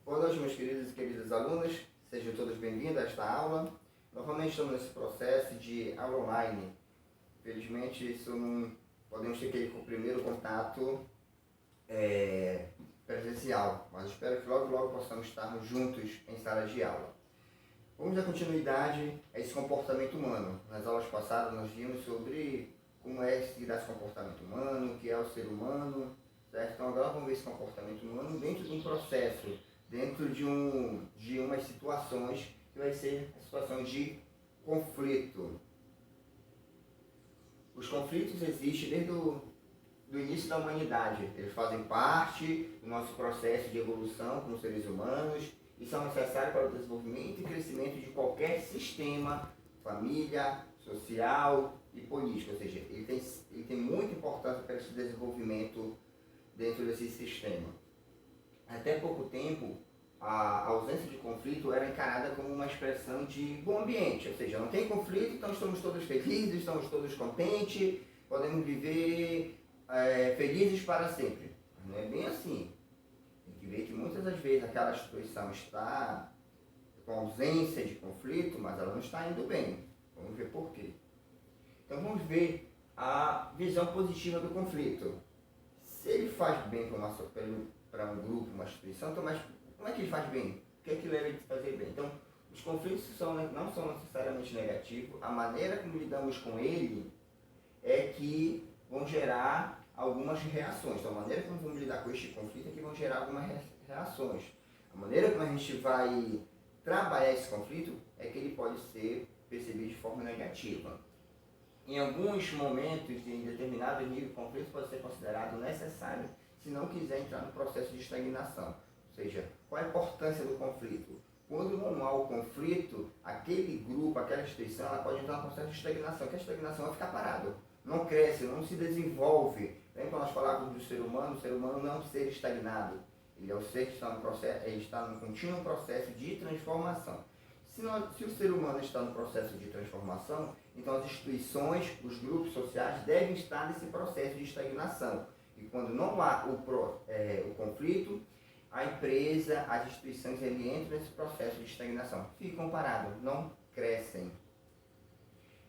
Boa noite, meus queridos e queridas alunos, sejam todos bem-vindos a esta aula. Novamente estamos nesse processo de aula online. Infelizmente, isso não podemos ter aquele primeiro contato presencial, mas espero que logo possamos estar juntos em sala de aula. Vamos dar continuidade a esse comportamento humano. Nas aulas passadas nós vimos sobre como é se dar esse comportamento humano, o que é o ser humano, certo? Então agora vamos ver esse comportamento humano dentro de um processo, dentro de umas situações que vai ser a situação de conflito. Os conflitos existem desde o início da humanidade. Eles fazem parte do nosso processo de evolução como seres humanos e são necessários para o desenvolvimento e crescimento de qualquer sistema, família, social e político. Ou seja, ele tem muita importância para esse desenvolvimento dentro desse sistema. Até pouco tempo, a ausência de conflito era encarada como uma expressão de bom ambiente, ou seja, não tem conflito, então estamos todos felizes, estamos todos contentes, podemos viver felizes para sempre. Mas não é bem assim. Tem que ver que muitas das vezes aquela instituição está com ausência de conflito, mas ela não está indo bem. Vamos ver por quê. Então vamos ver a visão positiva do conflito. Se ele faz bem para um grupo, uma instituição, então, mas como é que ele faz bem? O que é que leva ele a fazer bem? Então, os conflitos não são necessariamente negativos. A maneira como lidamos com ele é que vão gerar algumas reações. Então, a maneira como vamos lidar com este conflito é que vão gerar algumas reações. A maneira como a gente vai trabalhar esse conflito é que ele pode ser percebido de forma negativa. Em alguns momentos, em determinado nível, o conflito pode ser considerado necessário se não quiser entrar no processo de estagnação. Ou seja, qual a importância do conflito? Quando não há o conflito, aquele grupo, aquela instituição, ela pode entrar no processo de estagnação, que a estagnação é ficar parado, não cresce, não se desenvolve. Lembra quando nós falávamos do ser humano? O ser humano não é um ser estagnado. Ele é o ser que está no processo, ele está num contínuo processo de transformação. Se o ser humano está no processo de transformação, então as instituições, os grupos sociais devem estar nesse processo de estagnação. E quando não há o conflito, a empresa, as instituições, ele entram nesse processo de estagnação. Ficam parados, não crescem.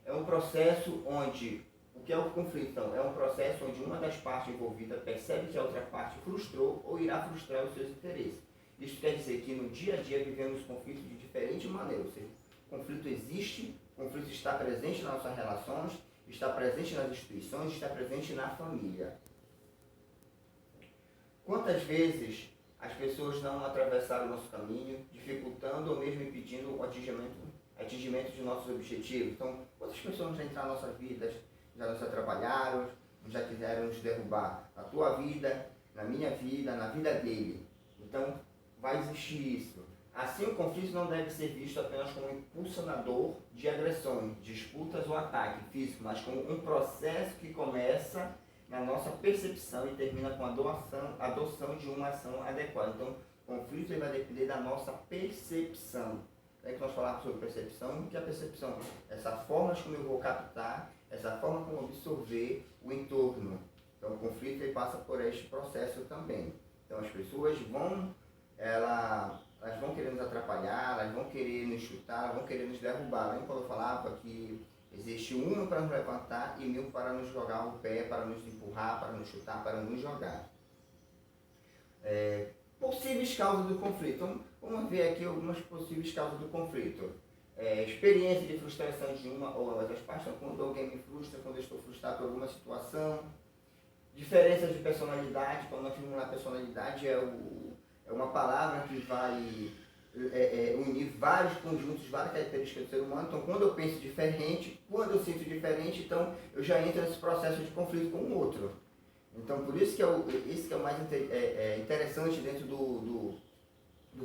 É um processo onde, o que é o conflito? Então, é um processo onde uma das partes envolvidas percebe que a outra parte frustrou ou irá frustrar os seus interesses. Isso quer dizer que no dia a dia vivemos conflitos de diferente maneira. Ou seja, o conflito existe, o conflito está presente nas nossas relações, está presente nas instituições, está presente na família. Quantas vezes as pessoas não atravessaram o nosso caminho, dificultando ou mesmo impedindo o atingimento de nossos objetivos? Então, quantas pessoas já entraram na nossa vida, já nos atrapalharam, já quiseram nos derrubar? Na tua vida, na minha vida, na vida dele. Então, vai existir isso. Assim, o conflito não deve ser visto apenas como um impulsionador de agressões, disputas ou ataque físico, mas como um processo que começa na nossa percepção e termina com a adoção de uma ação adequada. Então, o conflito vai depender da nossa percepção. É que nós falamos sobre percepção, o que é a percepção? Essa forma como eu vou captar, essa forma como eu absorver o entorno. Então, o conflito ele passa por este processo também. Então, as pessoas elas vão querer nos atrapalhar, elas vão querer nos chutar, elas vão querer nos derrubar. Lembra quando eu falava que existe um para nos levantar e 1000 para nos jogar o pé, para nos empurrar, para nos chutar, para nos jogar. Possíveis causas do conflito. Então, vamos ver aqui algumas possíveis causas do conflito. Experiência de frustração de uma ou ambas as partes. Então, quando alguém me frustra, quando eu estou frustrado por alguma situação. Diferenças de personalidade. Quando nós vimos lá, personalidade é uma palavra que vai unir vários conjuntos, várias características do ser humano. Então, quando eu penso diferente, quando eu sinto diferente, então eu já entro nesse processo de conflito com o outro. Então, por isso que é o mais interessante dentro do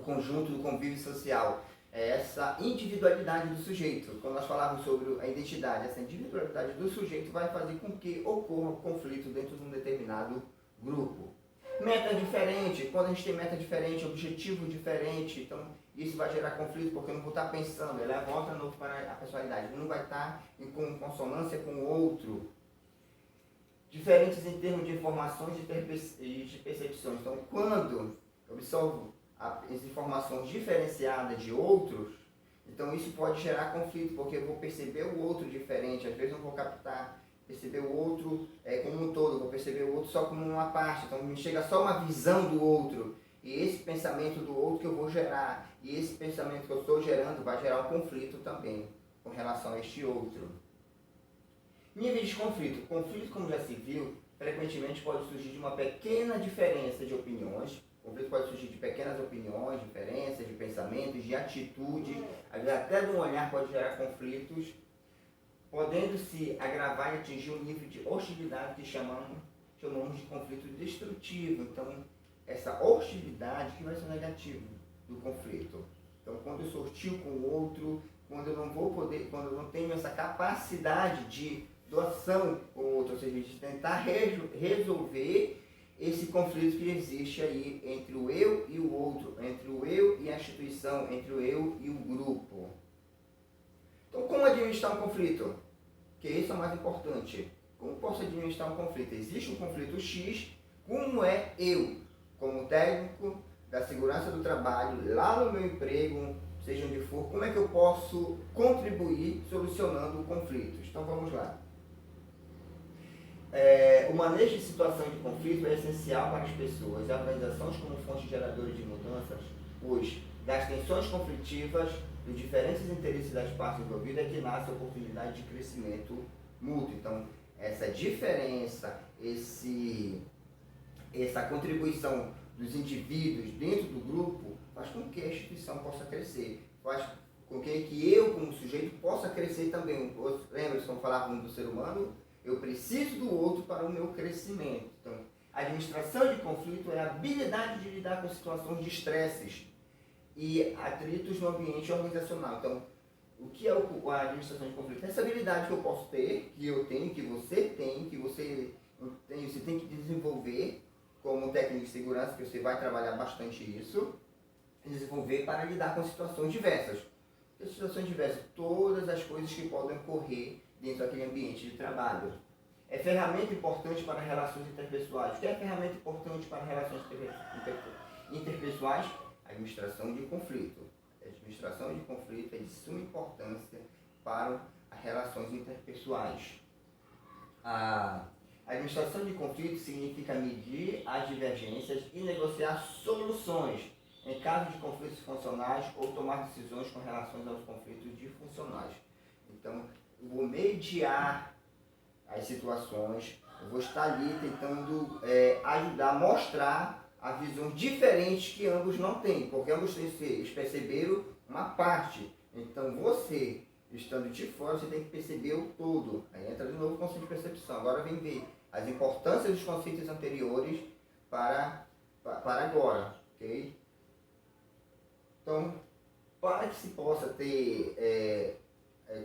conjunto, do convívio social. É essa individualidade do sujeito. Quando nós falávamos sobre a identidade, essa individualidade do sujeito vai fazer com que ocorra o conflito dentro de um determinado grupo. Meta diferente, quando a gente tem meta diferente, objetivo diferente, então isso vai gerar conflito, porque eu não vou estar pensando, ele volta novo para a personalidade, não vai estar em consonância com o outro. Diferentes em termos de informações e de percepções. Então, quando eu absorvo as informações diferenciadas de outros, então isso pode gerar conflito, porque eu vou perceber o outro diferente, às vezes não vou perceber o outro como um todo, vou perceber o outro só como uma parte, então me chega só uma visão do outro, e esse pensamento do outro que eu vou gerar, e esse pensamento que eu estou gerando vai gerar um conflito também com relação a este outro. Níveis de conflito. Conflito, como já se viu, frequentemente pode surgir de uma pequena diferença de opiniões. O conflito pode surgir de pequenas opiniões, diferenças de pensamentos, de atitudes, às vezes até de um olhar pode gerar conflitos, podendo se agravar e atingir um nível de hostilidade que chamamos de conflito destrutivo. Então, essa hostilidade que vai ser negativa do conflito. Então, quando eu sou hostil com o outro, quando eu não tenho essa capacidade de doação com o outro, ou seja, de tentar resolver esse conflito que existe aí entre o eu e o outro, entre o eu e a instituição, entre o eu e o grupo. Então, como administrar um conflito? Que isso é o mais importante. Como posso administrar um conflito? Existe um conflito X, como é eu, como técnico da segurança do trabalho, lá no meu emprego, seja onde for, como é que eu posso contribuir solucionando conflitos? Então, vamos lá. O manejo de situação de conflito é essencial para as pessoas e organizações como fonte geradora de mudanças, pois das tensões conflitivas dos diferentes interesses das partes envolvidas é que nasce a oportunidade de crescimento mútuo. Então, essa diferença, essa contribuição dos indivíduos dentro do grupo faz com que a instituição possa crescer, faz com que eu, como sujeito, possa crescer também. Lembra-se quando falávamos do ser humano? Eu preciso do outro para o meu crescimento. Então, a administração de conflito é a habilidade de lidar com situações de estresses e atritos no ambiente organizacional. Então, o que é a administração de conflito? Essa habilidade que eu posso ter, que eu tenho, que você tem, você tem que desenvolver como técnico de segurança, que você vai trabalhar bastante isso, desenvolver para lidar com situações diversas. Que situações diversas? Todas as coisas que podem ocorrer dentro daquele ambiente de trabalho. É ferramenta importante para relações interpessoais. O que é ferramenta importante para relações interpessoais? Administração de conflito. A administração de conflito é de suma importância para as relações interpessoais. A administração de conflito significa medir as divergências e negociar soluções em caso de conflitos funcionais ou tomar decisões com relação aos conflitos disfuncionais. Então, eu vou mediar as situações, eu vou estar ali tentando ajudar, mostrar as visões diferentes que ambos não têm, porque ambos eles perceberam uma parte. Então, você, estando de fora, você tem que perceber o todo. Aí entra de novo o conceito de percepção. Agora vem ver as importâncias dos conceitos anteriores para agora, ok? Então, para que se possa ter,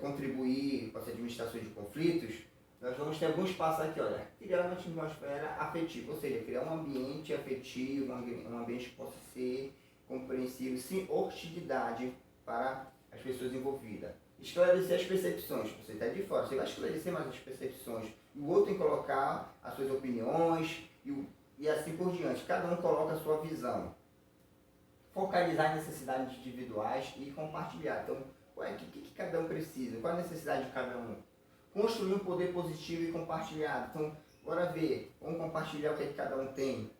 contribuir com essa administração de conflitos, nós vamos ter alguns passos aqui, olha, criar uma atmosfera afetiva, ou seja, criar um ambiente afetivo, um ambiente que possa ser compreensível, sem hostilidade para as pessoas envolvidas. Esclarecer as percepções, você está de fora, você vai esclarecer mais as percepções, o outro tem que colocar as suas opiniões e assim por diante, cada um coloca a sua visão. Focalizar necessidades individuais e compartilhar. Então, o que cada um precisa? Qual a necessidade de cada um? Construir um poder positivo e compartilhado. Então, bora ver, vamos compartilhar o que cada um tem.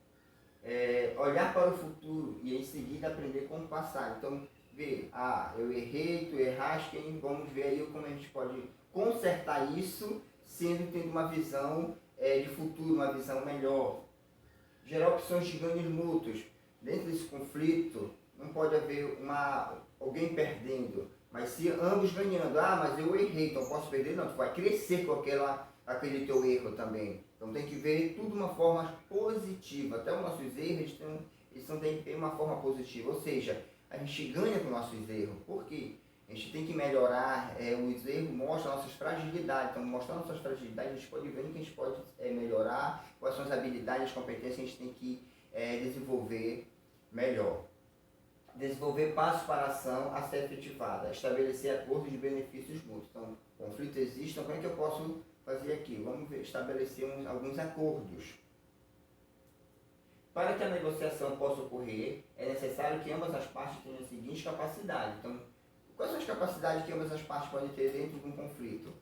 Olhar para o futuro e em seguida aprender com o passado. Então, ver, eu errei, tu erraste, vamos ver aí como a gente pode consertar isso, tendo uma visão de futuro, uma visão melhor. Gerar opções de ganhos mútuos. Dentro desse conflito, não pode haver alguém perdendo, mas se ambos ganhando. Mas eu errei, então posso perder? Não, tu vai crescer com aquele teu erro também. Então tem que ver tudo de uma forma positiva. Até os nossos erros, eles têm que ter uma forma positiva. Ou seja, a gente ganha com nossos erros. Por quê? A gente tem que melhorar, os erros mostram nossas fragilidades. Então, mostrando nossas fragilidades, a gente pode ver o que a gente pode melhorar, quais são as habilidades, as competências que a gente tem que desenvolver melhor. Desenvolver passos para a ação a ser efetivada. Estabelecer acordos de benefícios mútuos. Então, conflito existe, então como é que eu posso fazer aqui? Vamos estabelecer alguns acordos. Para que a negociação possa ocorrer, é necessário que ambas as partes tenham a seguinte capacidade. Então, quais são as capacidades que ambas as partes podem ter dentro de um conflito?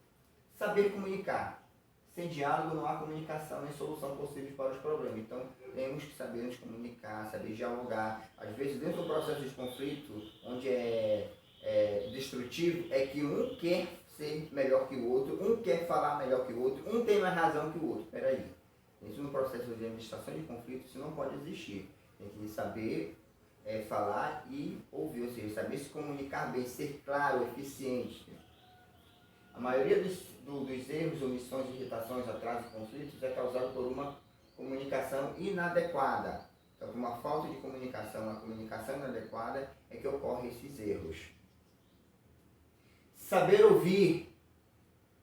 Saber comunicar. Sem diálogo não há comunicação nem solução possível para os problemas. Então, temos que saber nos comunicar, saber dialogar. Às vezes, dentro do processo de conflito, onde é destrutivo, é que um quer ser melhor que o outro, um quer falar melhor que o outro, um tem mais razão que o outro. Peraí. Isso no processo de administração de conflito, isso não pode existir. Tem que saber falar e ouvir, ou seja, saber se comunicar bem, ser claro, eficiente. A maioria dos erros, omissões, irritações, atrasos e conflitos é causado por uma comunicação inadequada. Então, por uma falta de comunicação, uma comunicação inadequada, é que ocorrem esses erros. Saber ouvir.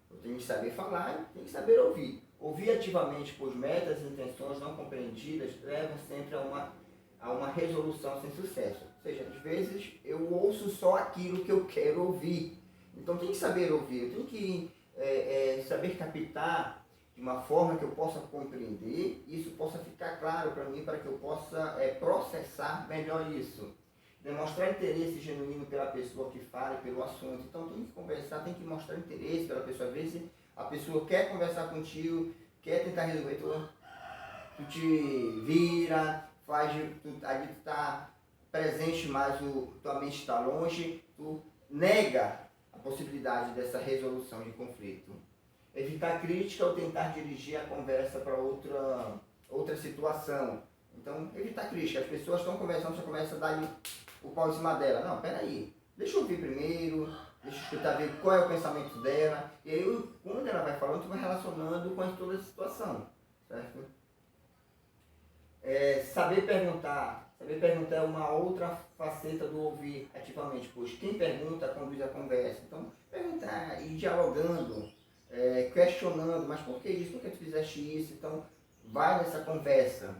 Eu tenho que saber falar, tenho que saber ouvir. Ouvir ativamente, pois metas e intenções não compreendidas levam sempre a uma resolução sem sucesso. Ou seja, às vezes eu ouço só aquilo que eu quero ouvir. Então tem que saber ouvir, eu tenho que saber captar de uma forma que eu possa compreender e isso possa ficar claro para mim, para que eu possa processar melhor isso. Demonstrar interesse genuíno pela pessoa que fala e pelo assunto. Então tem que conversar, tem que mostrar interesse pela pessoa. Às vezes a pessoa quer conversar contigo, quer tentar resolver, tu te vira, ali tu está presente, mas tua mente está longe, tu nega a possibilidade dessa resolução de conflito. Evitar crítica ou tentar dirigir a conversa para outra situação. Então, evitar crítica. As pessoas estão conversando, você começa a dar o pau em cima dela. Não, peraí. Deixa eu ouvir primeiro, deixa eu escutar, ver qual é o pensamento dela. E aí, quando ela vai falando, tu vai relacionando com toda a situação. Certo? Saber perguntar. Saber perguntar é uma outra faceta do ouvir ativamente, pois quem pergunta conduz a conversa. Então, perguntar e dialogando, questionando, mas por que isso? Por que tu fizeste isso? Então, vai nessa conversa.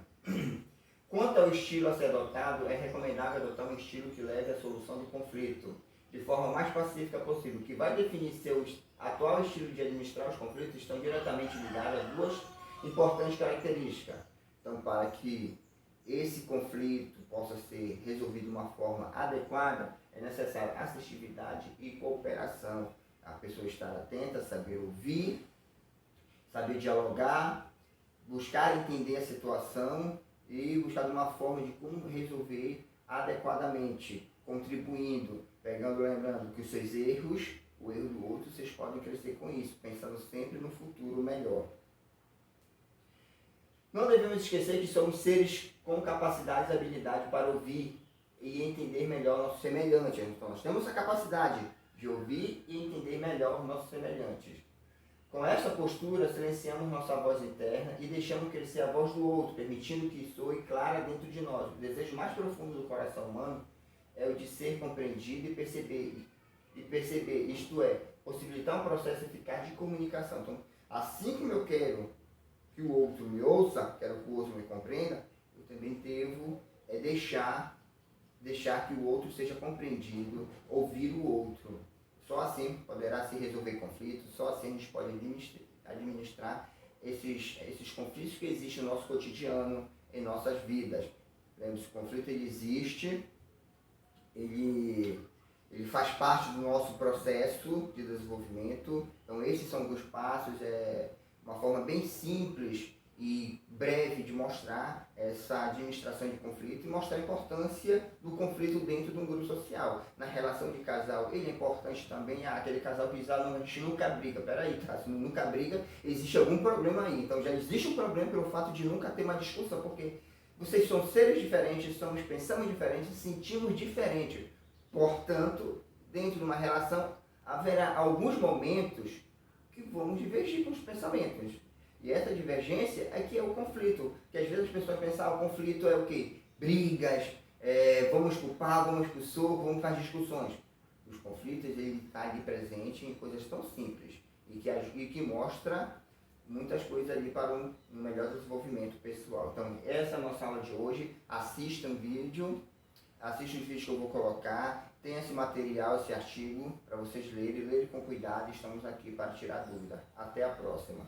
Quanto ao estilo a ser adotado, é recomendável adotar um estilo que leve à solução do conflito de forma mais pacífica possível. O que vai definir seu atual estilo de administrar os conflitos estão diretamente ligados a duas importantes características. Então, para que esse conflito possa ser resolvido de uma forma adequada, é necessária assertividade e cooperação. A pessoa estar atenta, saber ouvir, saber dialogar, buscar entender a situação e buscar de uma forma de como resolver adequadamente, contribuindo, lembrando que os seus erros, o erro do outro, vocês podem crescer com isso, pensando sempre no futuro melhor. Não devemos esquecer que somos seres com capacidades e habilidade para ouvir e entender melhor nossos semelhantes. Então, nós temos a capacidade de ouvir e entender melhor nossos semelhantes. Com esta postura, silenciamos nossa voz interna e deixamos crescer a voz do outro, permitindo que soe clara dentro de nós. O desejo mais profundo do coração humano é o de ser compreendido e perceber, isto é, possibilitar um processo eficaz de comunicação. Então, assim como eu quero que o outro me ouça, quero que o outro me compreenda, eu também devo deixar que o outro seja compreendido, ouvir o outro. Só assim poderá se resolver conflitos, só assim a gente pode administrar esses conflitos que existem no nosso cotidiano, em nossas vidas. Lembre-se, o conflito ele existe, ele faz parte do nosso processo de desenvolvimento. Então esses são alguns passos, uma forma bem simples e breve de mostrar essa administração de conflito e mostrar a importância do conflito dentro de um grupo social. Na relação de casal, ele é importante também, aquele casal que diz, não, a gente nunca briga. Peraí, tá? Se nunca briga, existe algum problema aí. Então já existe um problema pelo fato de nunca ter uma discussão, porque vocês são seres diferentes, pensamos diferentes, sentimos diferentes. Portanto, dentro de uma relação, haverá alguns momentos que vamos divergir com os pensamentos. E essa divergência é que é o conflito. Que às vezes as pessoas pensam, o conflito é o quê? Brigas, vamos pro pau, vamos pro soco, vamos para as discussões. Os conflitos, ele está ali presente em coisas tão simples e que mostra muitas coisas ali para um melhor desenvolvimento pessoal. Então, essa é a nossa aula de hoje. Assista os vídeos que eu vou colocar. Tem esse material, esse artigo, para vocês lerem com cuidado. Estamos aqui para tirar dúvida. Até a próxima.